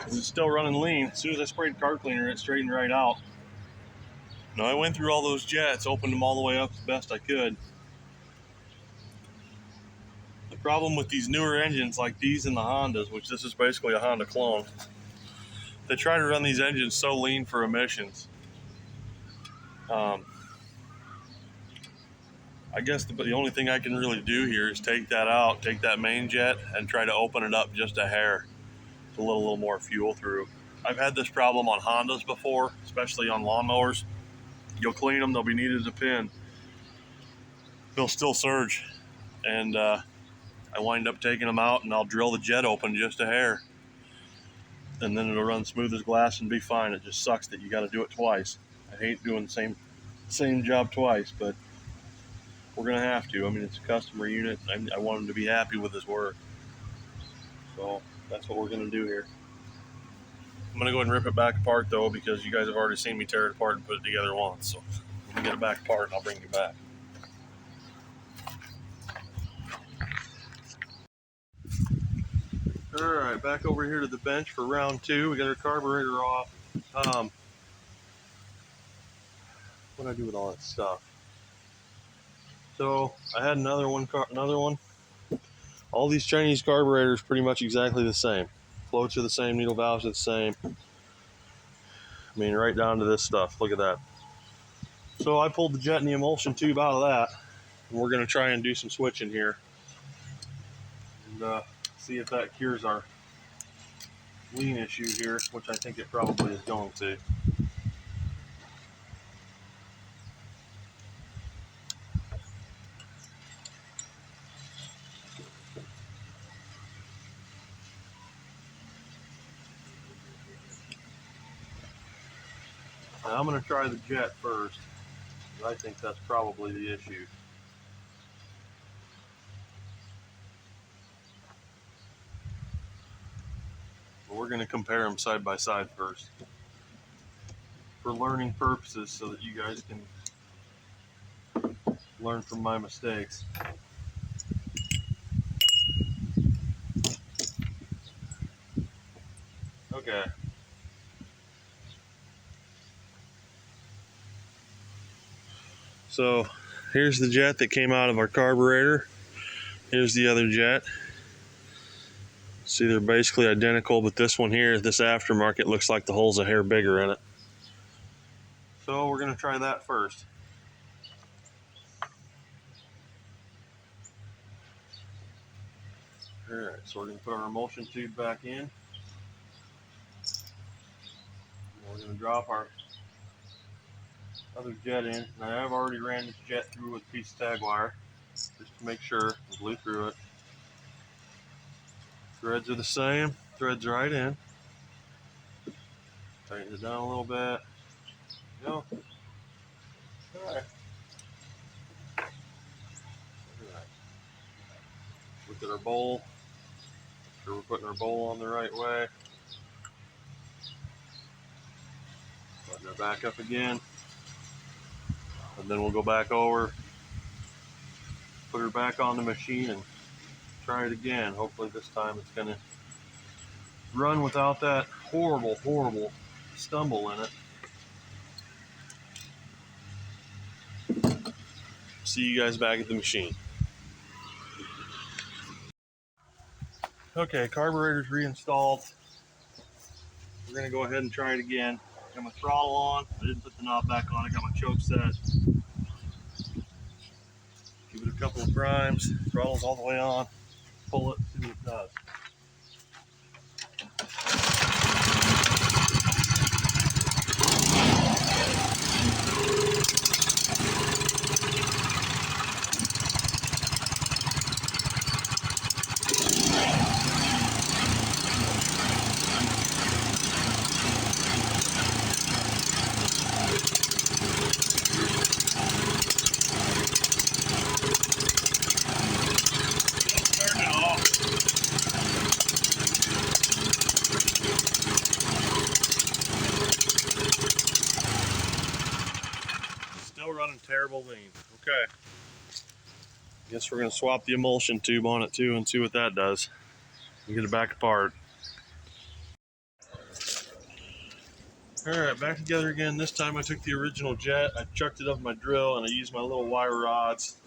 A: It's still running lean. As soon as I sprayed car cleaner, it straightened right out. Now I went through all those jets, opened them all the way up as best I could. The problem with these newer engines like these and the Hondas, which this is basically a Honda clone, they try to run these engines so lean for emissions. I guess the only thing I can really do here is take that out, take that main jet, and try to open it up just a hair to let a little more fuel through. I've had this problem on Hondas before, especially on lawnmowers. You'll clean them, they'll be neat as a pin. They'll still surge. And I wind up taking them out and I'll drill the jet open just a hair. And then it'll run smooth as glass and be fine. It just sucks that you got to do it twice. I hate doing the same job twice, but we're gonna have to. I mean, it's a customer unit. I want him to be happy with his work. So that's what we're gonna do here. I'm gonna go ahead and rip it back apart though, because you guys have already seen me tear it apart and put it together once. So let me get it back apart and I'll bring you back. All right, back over here to the bench for round 2. We got our carburetor off. What did I do with all that stuff? So I had another one. All these Chinese carburetors pretty much exactly the same. Floats are the same, needle valves are the same. I mean, right down to this stuff. Look at that. So I pulled the jet and the emulsion tube out of that, and we're going to try and do some switching here and see if that cures our lean issue here, which I think it probably is going to. Now I'm going to try the jet first. I think that's probably the issue. But we're going to compare them side by side first for learning purposes, so that you guys can learn from my mistakes. Okay. So here's the jet that came out of our carburetor. Here's the other jet. See, they're basically identical, but this one here, this aftermarket, looks like the hole's a hair bigger in it. So we're going to try that first. Alright, so we're going to put our emulsion tube back in. And we're going to drop our other jet in. Now I've already ran this jet through with a piece of tag wire, just to make sure. I blew through it. Threads are the same, threads right in. Tighten it down a little bit. Go. Alright. Look at our bowl. Make sure we're putting our bowl on the right way. Button her back up again. And then we'll go back over, put her back on the machine and try it again. Hopefully this time it's going to run without that horrible stumble in it. See you guys back at the machine. Okay, carburetor's reinstalled. We're going to go ahead and try it again. Got my throttle on. I didn't put the knob back on. I got my choke set. Give it a couple of primes. Throttle's all the way on. Pull it, see what it does. Still running terrible lean. Okay. Guess we're gonna swap the emulsion tube on it too and see what that does. Get it back apart. Alright, back together again. This time I took the original jet, I chucked it up my drill, and I used my little wire rods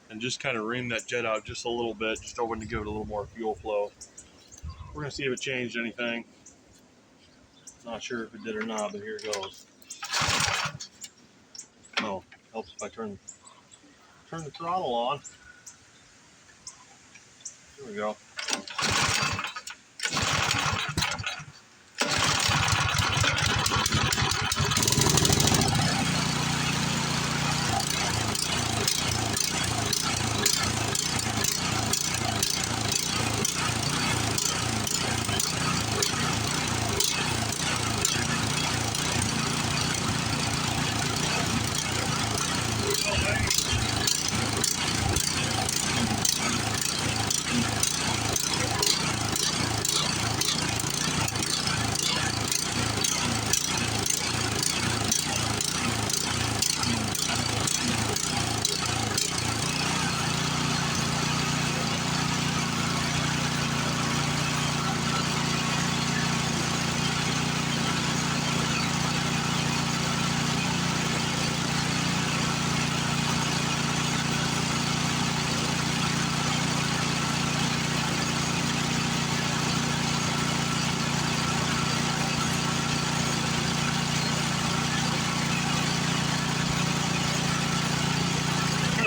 A: and just kind of reamed that jet out just a little bit, just hoping to give it a little more fuel flow. We're gonna see if it changed anything. Not sure if it did or not, but here it goes. Oh, helps if I turn the throttle on. There we go.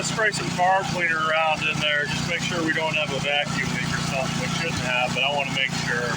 A: Spray some carb cleaner around in there, just make sure we don't have a vacuum leak or something. We shouldn't have, but I want to make sure.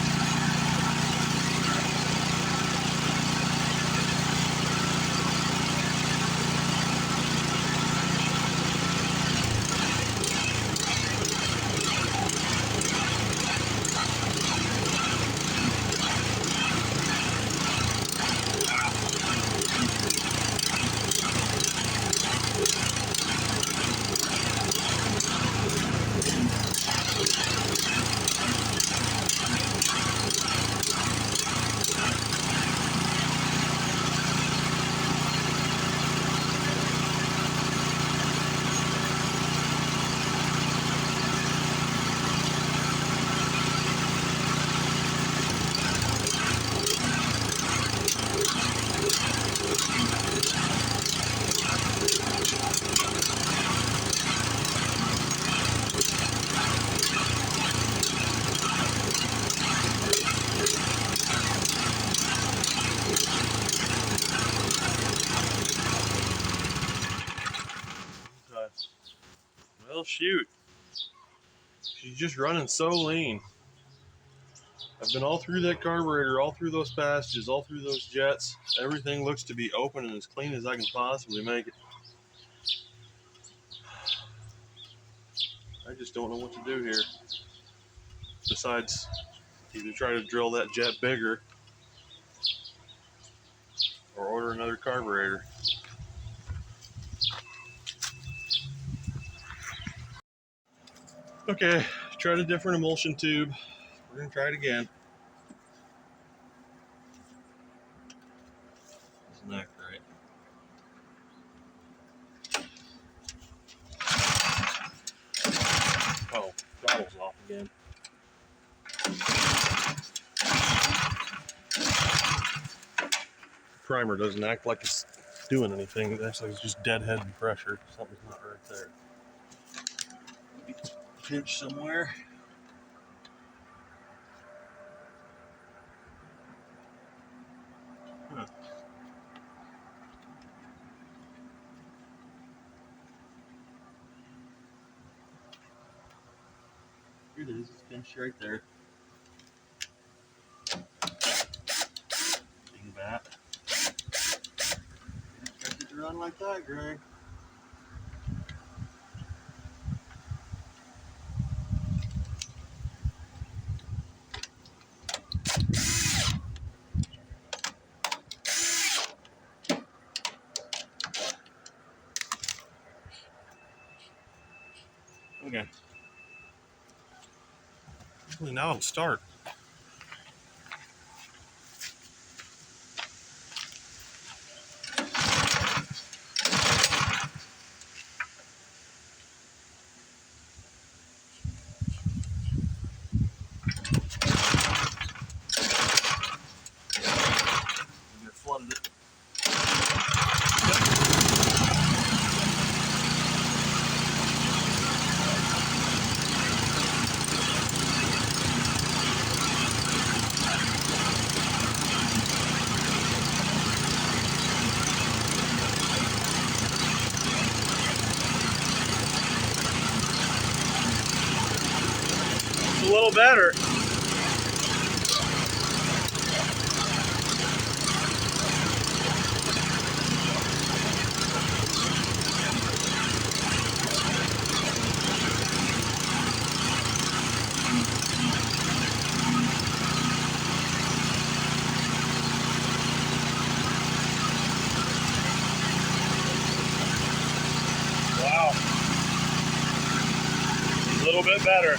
A: Well, shoot. She's just running so lean. I've been all through that carburetor, all through those passages, all through those jets. Everything looks to be open and as clean as I can possibly make it. I just don't know what to do here. Besides, either try to drill that jet bigger or order another carburetor. Okay, tried a different emulsion tube. We're gonna try it again. Isn't that great? Oh, throttle's off again. Primer doesn't act like it's doing anything. It acts like it's just deadhead pressure. Something's not right there. Maybe it's a pinch somewhere. Huh. Here it is. It's pinched right there. Big bat. Expect it to run like that, Greg. Okay. Hopefully now it'll start. better. Wow. A little bit better.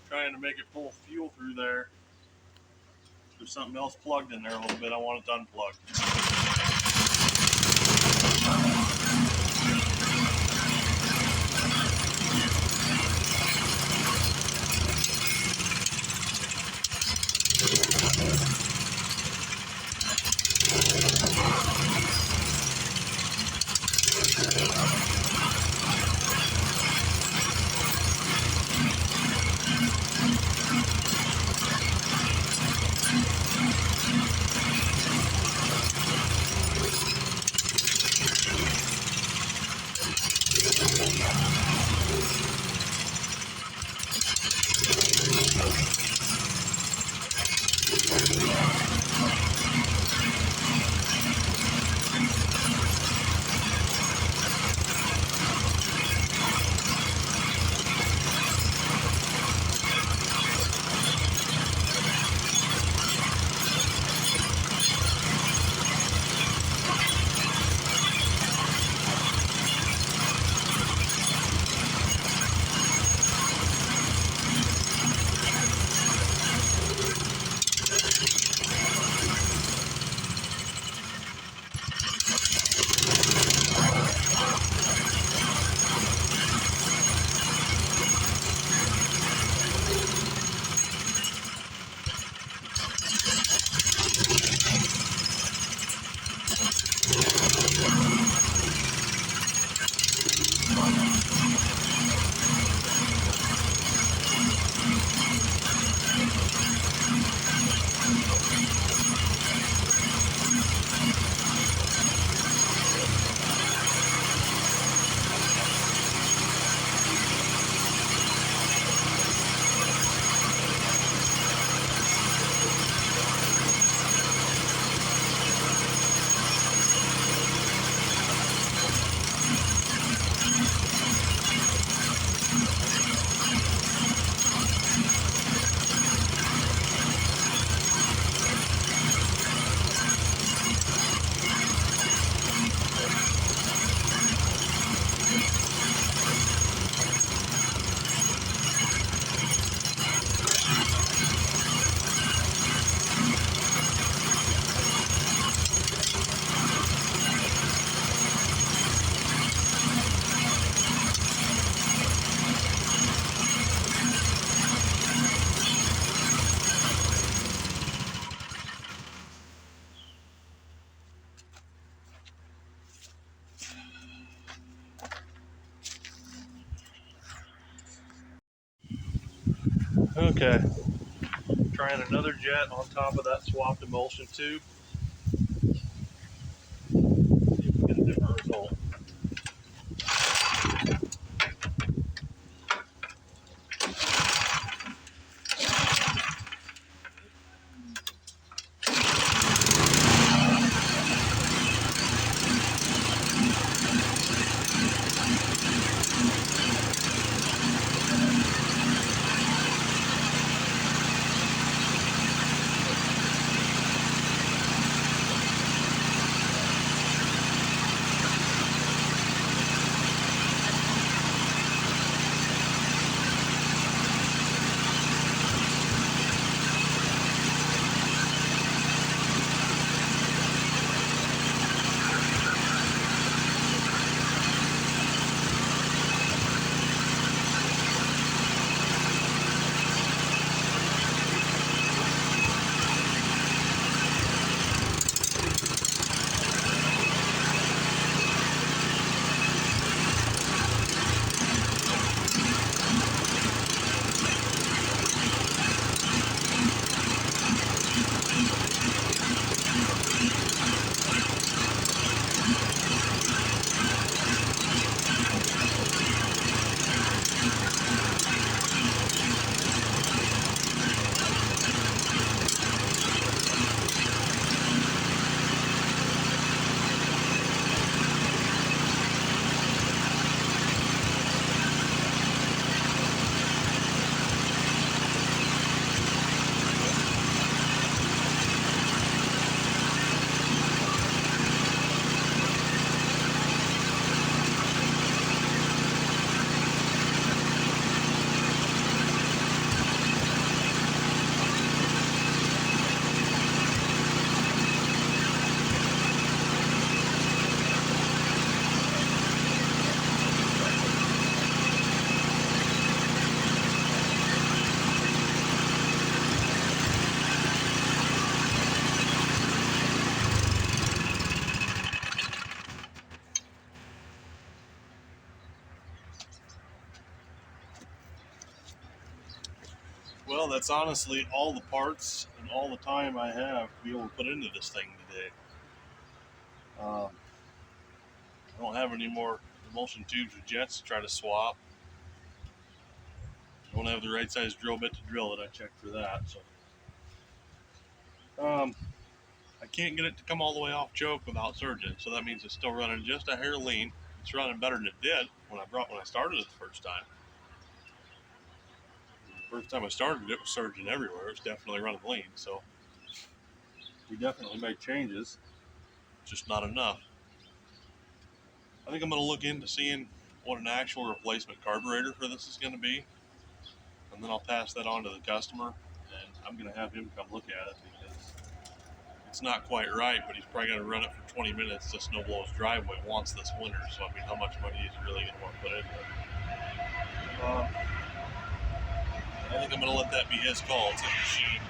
A: Trying to make it pull fuel through there. There's something else plugged in there a little bit. I want it unplugged. Okay, trying another jet on top of that swapped emulsion tube. See if we get a different result. Well, that's honestly all the parts and all the time I have to be able to put into this thing today. I don't have any more emulsion tubes or jets to try to swap. I don't have the right size drill bit to drill it. I checked for that. So I can't get it to come all the way off choke without surging. So that means it's still running just a hair lean. It's running better than it did when I started it the first time. The first time I started it was surging everywhere. It's definitely running lean. So we definitely made changes, just not enough. I think I'm going to look into seeing what an actual replacement carburetor for this is going to be, and then I'll pass that on to the customer, and I'm going to have him come look at it because it's not quite right, but he's probably going to run it for 20 minutes to snow blow his driveway once this winter. So I mean, how much money is he really going to want to put into it? I think I'm going to let that be his call. It's his machine.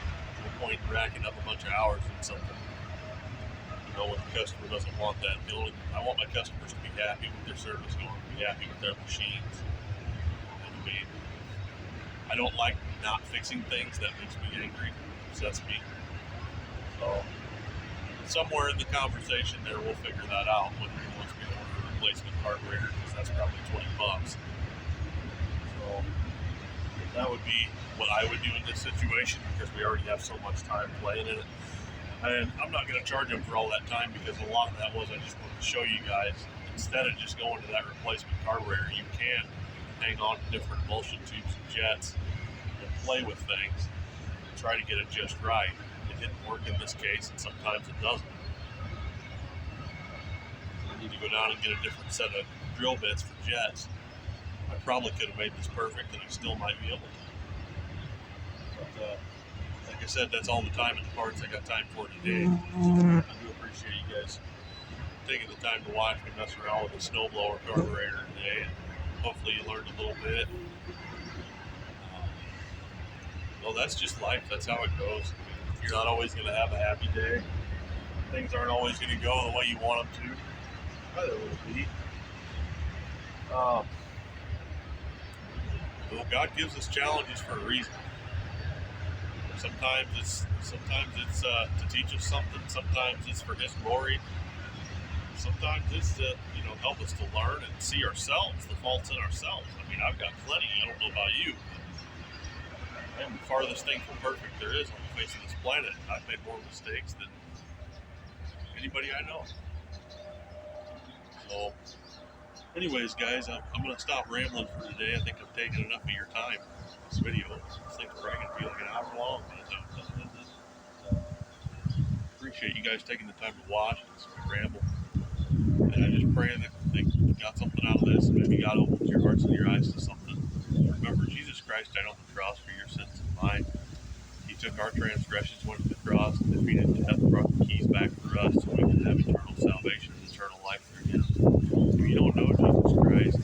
A: No point in racking up a bunch of hours and something. know, when the customer doesn't want that. I want my customers to be happy with their service, going to be happy with their machines. And I mean, I don't like not fixing things. That makes me angry, upsets me. So somewhere in the conversation there, we'll figure that out when he wants me to order a replacement carburetor, because that's probably $20. So that would be what I would do in this situation, because we already have so much time playing in it. And I'm not going to charge them for all that time, because a lot of that was I just wanted to show you guys, instead of just going to that replacement carburetor, you can hang on to different emulsion tubes and jets and play with things and try to get it just right. It didn't work in this case, and sometimes it doesn't. I need to go down and get a different set of drill bits for jets. I probably could have made this perfect, and I still might be able to. But like I said, that's all the time and the parts I got time for today. So I do appreciate you guys taking the time to watch me mess around with the snowblower carburetor today, and hopefully you learned a little bit. Well, that's just life. That's how it goes. You're not always going to have a happy day. Things aren't always going to go the way you want them to. Either will be. Well, God gives us challenges for a reason. Sometimes it's to teach us something. Sometimes it's for His glory. Sometimes it's to help us to learn and see ourselves, the faults in ourselves. I mean, I've got plenty. I don't know about you. I'm the farthest thing from perfect there is on the face of this planet. I've made more mistakes than anybody I know. So, anyways, guys, I'm going to stop rambling for today. I think I've taken enough of your time in this video. This thing's probably going to be like an hour long by the time I'm done with this. Appreciate you guys taking the time to watch and ramble. And I just pray that you got something out of this, and maybe God opens your hearts and your eyes to something. Remember, Jesus Christ died on the cross for your sins and mine. He took our transgressions, went to the cross, and defeated death, brought the keys back for us, so we can have eternal salvation and eternal life through Him. If you don't know Jesus Christ,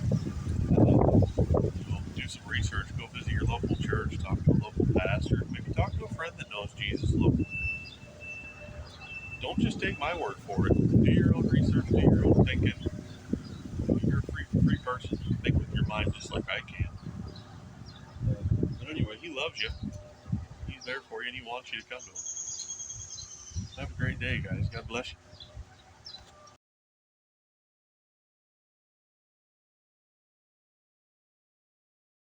A: do some research. Go visit your local church, talk to a local pastor, maybe talk to a friend that knows Jesus locally. Don't just take my word for it. Do your own research, do your own thinking. You're a free person. Think with your mind just like I can. But anyway, He loves you. He's there for you, and He wants you to come to Him. Have a great day, guys. God bless you.